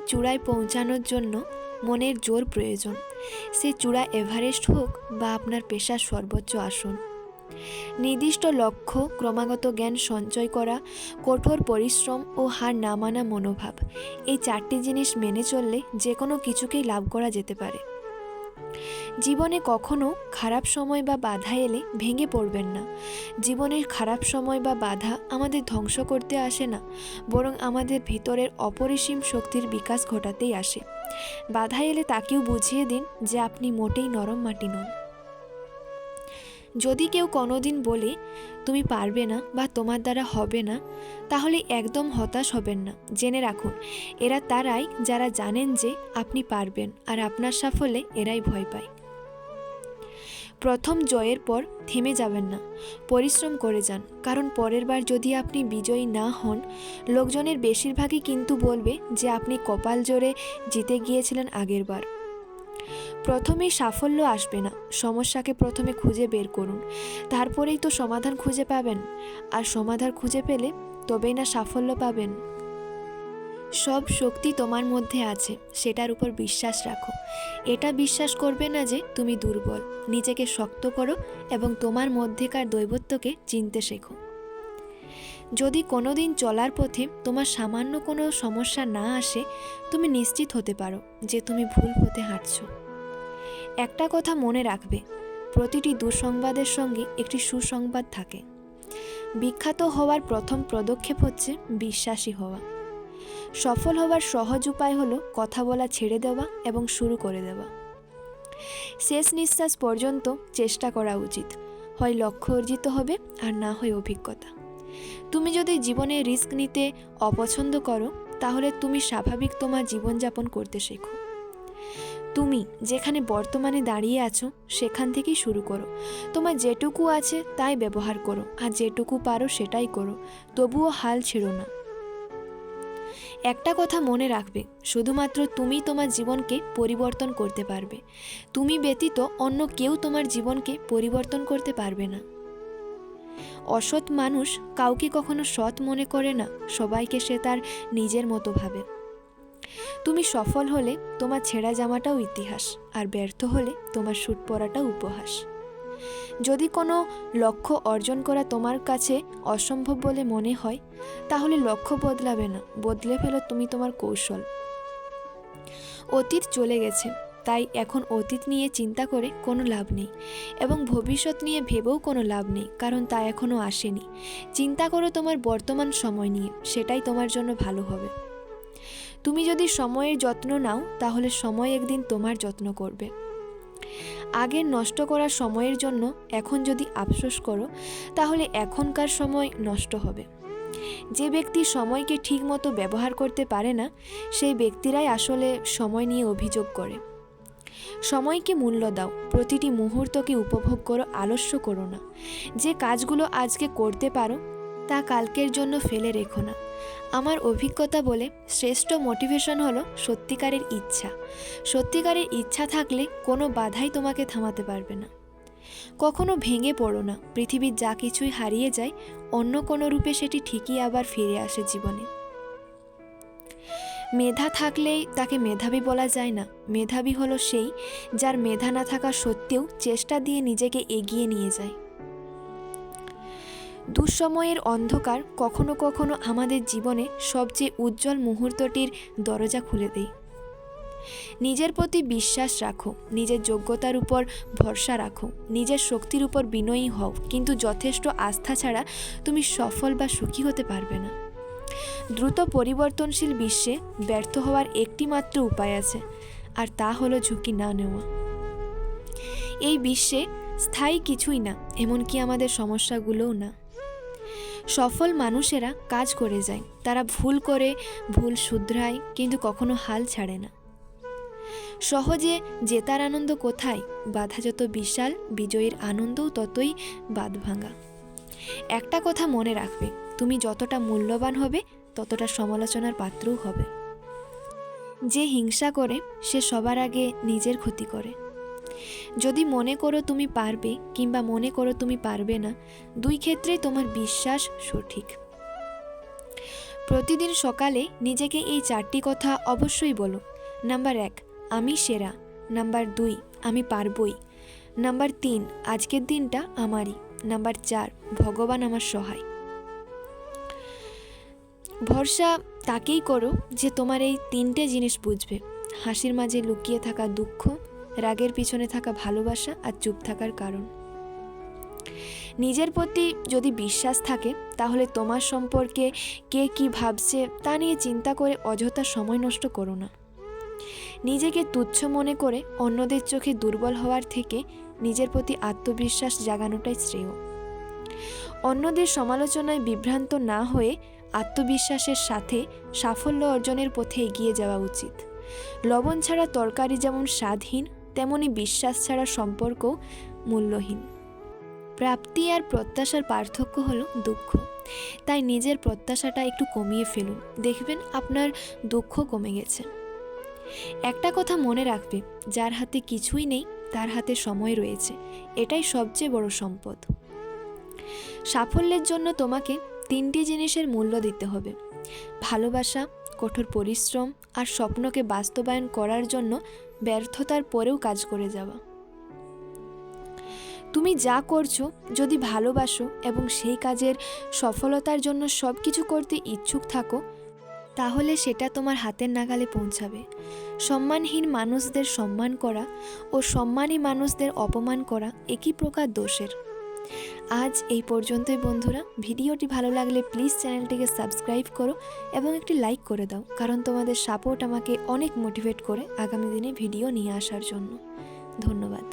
চূড়ায় পৌঁছানোর জন্য মনের জোর প্রয়োজন, সে চূড়া এভারেস্ট হোক বা আপনার পেশার সর্বোচ্চ আসন। নির্দিষ্ট লক্ষ্য, ক্রমাগত জ্ঞান সঞ্চয় করা, কঠোর পরিশ্রম ও হার না মানা মনোভাব, এই 4টি জিনিস মেনে চললে যে কোনো কিছুকেই লাভ করা যেতে পারে। জীবনে কখনো খারাপ সময় বা বাধা এলে ভেঙে পড়বেন না। জীবনের খারাপ সময় বা বাধা আমাদের ধ্বংস করতে আসে না, বরং আমাদের ভিতরের অপরিসীম শক্তির বিকাশ ঘটাতেই আসে। বাধা এলে তাকেও বুঝিয়ে দিন যে আপনি মোটেই নরম মাটি নন। যদি কেউ কোনোদিন বলে তুমি পারবে না বা তোমার দ্বারা হবে না, তাহলে একদম হতাশ হবেন না। জেনে রাখুন, এরা তারাই যারা জানেন যে আপনি পারবেন, আর আপনার সাফল্যে এরাই ভয় পায়। প্রথম জয়ের পর থেমে যাবেন না, পরিশ্রম করে যান, কারণ পরের বার যদি আপনি বিজয়ী না হন, লোকজনের বেশিরভাগই কিন্তু বলবে যে আপনি কপাল জোরে জিতে গিয়েছিলেন আগের বার। প্রথমেই সাফল্য আসবে না, সমস্যাকে প্রথমে খুঁজে বের করুন, তারপরেই তো সমাধান খুঁজে পাবেন, আর সমাধান খুঁজে পেলে তবেই না সাফল্য পাবেন। সব শক্তি তোমার মধ্যে আছে, সেটার উপর বিশ্বাস রাখো। এটা বিশ্বাস করবে না যে তুমি দুর্বল। নিজেকে শক্ত করো এবং তোমার মধ্যেকার দৈবত্বকে চিনতে শেখো। যদি কোনোদিন চলার পথে তোমার সামান্য কোনো সমস্যা না আসে, তুমি নিশ্চিত হতে পারো যে তুমি ভুল পথে হাঁটছো। একটা কথা মনে রাখবে, প্রতিটি দুঃসংবাদের সঙ্গে একটি সুসংবাদ থাকে। বিখ্যাত হওয়ার প্রথম পদক্ষেপ হচ্ছে বিশ্বাসী হওয়া। সফল হওয়ার সহজ উপায় হলো কথা বলা ছেড়ে দেওয়া এবং শুরু করে দেওয়া। শেষ নিঃশ্বাস পর্যন্ত চেষ্টা করা উচিত, হয় লক্ষ্য অর্জিত হবে আর না হয় অভিজ্ঞতা। তুমি যদি জীবনে রিস্ক নিতে অপছন্দ করো, তাহলে তুমি স্বাভাবিক তোমার জীবনযাপন করতে শেখো। তুমি যেখানে বর্তমানে দাঁড়িয়ে আছো সেখান থেকেই শুরু করো। তোমার যেটুকু আছে তাই ব্যবহার করো, আর যেটুকু পারো সেটাই করো, তবুও হাল ছেড়ো না। একটা কথা মনে রাখবে, শুধুমাত্র তুমি তোমার জীবনকে পরিবর্তন করতে পারবে। তুমি ব্যতীত অন্য কেউ তোমার জীবনকে পরিবর্তন করতে পারবে না। অসৎ মানুষ কাউকে কখনো সৎ মনে করে না, সবাইকে সে তার নিজের মতো ভাবে। তুমি সফল হলে তোমার ছেঁড়া জামাটাও ইতিহাস, আর ব্যর্থ হলে তোমার স্যুট পরাটাও উপহাস। যদি কোনো লক্ষ্য অর্জন করা তোমার কাছে অসম্ভব বলে মনে হয়, তাহলে লক্ষ্য বদলাবে না, বদলে ফেলো তুমি তোমার কৌশল। অতীত চলে গেছে, তাই এখন অতীত নিয়ে চিন্তা করে কোনো লাভ নেই, এবং ভবিষ্যৎ নিয়ে ভেবেও কোনো লাভ নেই, কারণ তা এখনও আসেনি। চিন্তা করো তোমার বর্তমান সময় নিয়ে, সেটাই তোমার জন্য ভালো হবে। তুমি যদি সময়ের যত্ন নাও, তাহলে সময় একদিন তোমার যত্ন করবে। আগের নষ্ট করা সময়ের জন্য এখন যদি আফসোস করো, তাহলে এখনকার সময় নষ্ট হবে। যে ব্যক্তি সময়কে ঠিকমতো ব্যবহার করতে পারে না, সেই ব্যক্তিরাই আসলে সময় নিয়ে অভিযোগ করে। সময়কে মূল্য দাও, প্রতিটি মুহূর্তকে উপভোগ করো, আলস্য করো না। যে কাজগুলো আজকে করতে পারো তা কালকের জন্য ফেলে রেখো না। আমার অভিজ্ঞতা বলে শ্রেষ্ঠ মোটিভেশন হলো সত্যিকারের ইচ্ছা। সত্যিকারের ইচ্ছা থাকলে কোনো বাধাই তোমাকে থামাতে পারবে না। কখনো ভেঙে পড়ো না। পৃথিবীর যা কিছুই হারিয়ে যায়, অন্য কোনো রূপে সেটি ঠিকই আবার ফিরে আসে জীবনে। মেধা থাকলেই তাকে মেধাবী বলা যায় না। মেধাবী হলো সেই যার মেধা না থাকা সত্ত্বেও চেষ্টা দিয়ে নিজেকে এগিয়ে নিয়ে যায়। দুঃসময়ের অন্ধকার কখনো কখনো আমাদের জীবনে সবচেয়ে উজ্জ্বল মুহূর্তটির দরজা খুলে দেয়। নিজের প্রতি বিশ্বাস রাখো, নিজের যোগ্যতার উপর ভরসা রাখো, নিজের শক্তির উপর বিনয়ী হও, কিন্তু যথেষ্ট আস্থা ছাড়া তুমি সফল বা সুখী হতে পারবে না। দ্রুত পরিবর্তনশীল বিশ্বে ব্যর্থ হওয়ার একটি মাত্র উপায় আছে, আর তা হলো ঝুঁকি না নেওয়া। এই বিশ্বে স্থায়ী কিছুই না, এমনকি আমাদের সমস্যাগুলোও না। সফল মানুষেরা কাজ করে যায়, তারা ভুল করে, ভুল শুধরায়, কিন্তু কখনো হাল ছাড়ে না। সহজে জেতার আনন্দ কোথায়? বাধা যত বিশাল, বিজয়ীর আনন্দও ততই বাঁধভাঙা। একটা কথা মনে রাখবে, তুমি যতটা মূল্যবান হবে ততটা সমালোচনার পাত্রও হবে। যে হিংসা করে সে সবার আগে নিজের ক্ষতি করে। যদি মনে করো তুমি পারবে কিংবা মনে করো তুমি পারবে না, দুই ক্ষেত্রেই তোমার বিশ্বাস সঠিক। প্রতিদিন সকালে নিজেকে এই 4টি কথা অবশ্যই বলো। নাম্বার 1, আমি সেরা। নাম্বার 2, আমি পারবই। নাম্বার 3, আজকের দিনটা আমারই। নাম্বার 4, ভগবান আমার সহায়। ভরসা তাকেই করো যে তোমার এই 3টে জিনিস বুঝবে: হাসির মাঝে লুকিয়ে থাকা দুঃখ, রাগের পিছনে থাকা ভালোবাসা আর চুপ থাকার কারণ। নিজের প্রতি যদি বিশ্বাস থাকে তাহলে তোমার সম্পর্কে কে কি ভাবছে তা নিয়ে চিন্তা করে অযথা সময় নষ্ট করো না। নিজেকে তুচ্ছ মনে করে অন্যদের চোখে দুর্বল হওয়ার থেকে নিজের প্রতি আত্মবিশ্বাস জাগানোটাই শ্রেয়। অন্যদের সমালোচনায় বিভ্রান্ত না হয়ে আত্মবিশ্বাসের সাথে সাফল্য অর্জনের পথে এগিয়ে যাওয়া উচিত। লবণ ছাড়া তরকারি যেমন স্বাদহীন, তেমনি বিশ্বাস ছাড়া সম্পর্কও মূল্যহীন। প্রাপ্তি আর প্রত্যাশার পার্থক্য হলো দুঃখ। তাই নিজের প্রত্যাশাটা একটু কমিয়ে ফেলুন, দেখবেন আপনার দুঃখ কমে গেছে। একটা কথা মনে রাখবে, যার হাতে কিছুই নেই তার হাতে সময় রয়েছে, এটাই সবচেয়ে বড় সম্পদ। সাফল্যের জন্য তোমাকে 3টি জিনিসের মূল্য দিতে হবে: ভালোবাসা, কঠোর পরিশ্রম আর স্বপ্নকে বাস্তবায়ন করার জন্য ব্যর্থতার পরেও কাজ করে যাওয়া। তুমি যা করছো যদি ভালোবাসো এবং সেই কাজের সফলতার জন্য সব কিছু করতে ইচ্ছুক থাকো, তাহলে সেটা তোমার হাতের নাগালে পৌঁছাবে। সম্মানহীন মানুষদের সম্মান করা ও সম্মানী মানুষদের অপমান করা একই প্রকার দোষের। আজ এই পর্যন্তই বন্ধুরা। ভিডিওটি ভালো লাগলে প্লিজ চ্যানেলটিকে সাবস্ক্রাইব করো এবং একটি লাইক করে দাও, কারণ তোমাদের সাপোর্ট আমাকে অনেক মোটিভেট করে আগামী দিনে ভিডিও নিয়ে আসার জন্য। ধন্যবাদ।